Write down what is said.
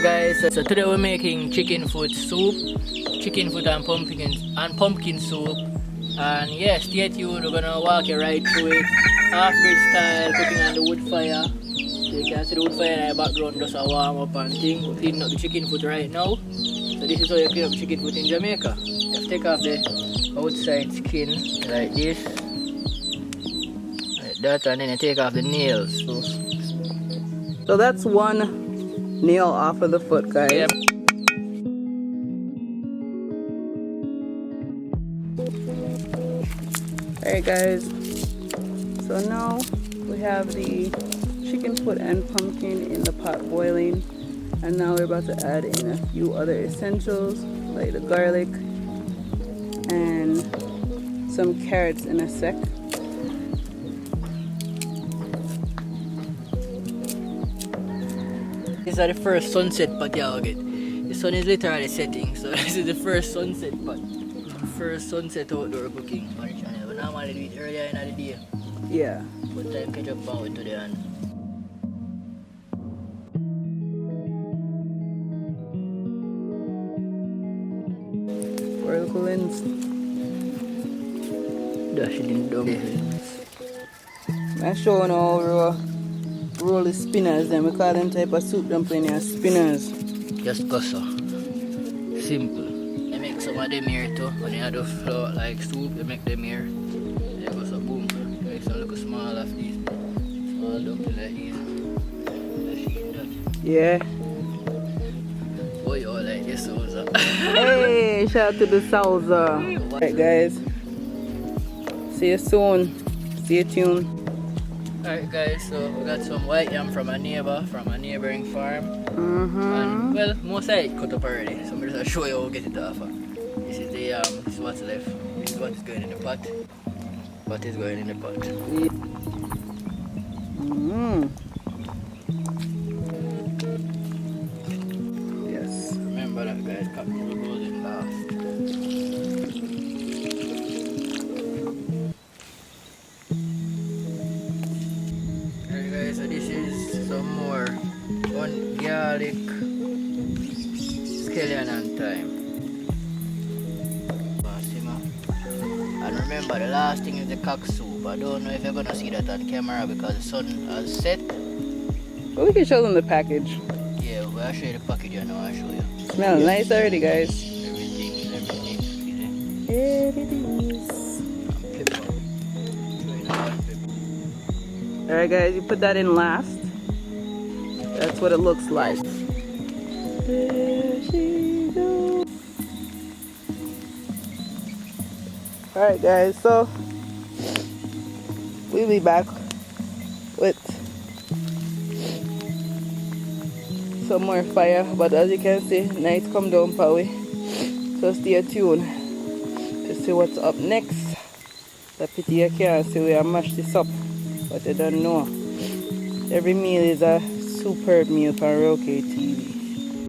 Alright guys, so today we're making chicken foot soup, chicken foot and pumpkin soup. And yeah, stay tuned, we're gonna walk you right through it. Half-bridge style, cooking on the wood fire. You can see the wood fire in the background just a warm up and thing. We're cleaning up the chicken foot right now. So this is how you clean up chicken foot in Jamaica. You have to take off the outside skin like this. Like that, and then you take off the nails. So that's one nail off of the foot, guys. Yeah. Alright guys, so now we have the chicken foot and pumpkin in the pot boiling, and now we're about to add in a few other essentials like the garlic and some carrots in a sec. These are the first sunset pot y'all get. The sun is literally setting, so this is the first sunset pot. First sunset outdoor cooking on the channel. We normally do it earlier in the day. Yeah. But time catch up on with today and vertical lens. dash it in down. I'm showing how we roll the spinners, then we call them type of soup dumpling and spinners. Just go so. Simple. I make some of them here too. When you have the flour like soup, you make them here. They go so boom. Make some little small of these. Small dumpling like these. Just eat that. Yeah. Boy, you all like this also. Hey, shout out to the Salsa. Alright guys, see you soon. Stay tuned. Alright guys, so we got some white yam from a neighbor, from a neighboring farm. And well, most of it cut up already. So I'm just show you how to get it off. This is the this is what's left. This is what is going in the pot. What is going in the pot. Yes. Remember that guys, Captain will go in last. Alright guys, so this is some more one garlic, scallion and thyme. And remember the last thing is the cock soup. I don't know if you're gonna see that on camera because the sun has set. Well, we can show them the package. Yeah, well, I'll show you the package and I'll show you. Smells nice already, guys. Everything. Here it is. Pepper. Showing all pepper. Alright guys, you put that in last. That's what it looks like. There she goes. Alright guys, so we'll be back with some more fire, but as you can see, night come down power. So stay tuned to see what's up next. The pity you can't see we have mashed this up, but you don't know. Every meal is a superb meal for Roké TV.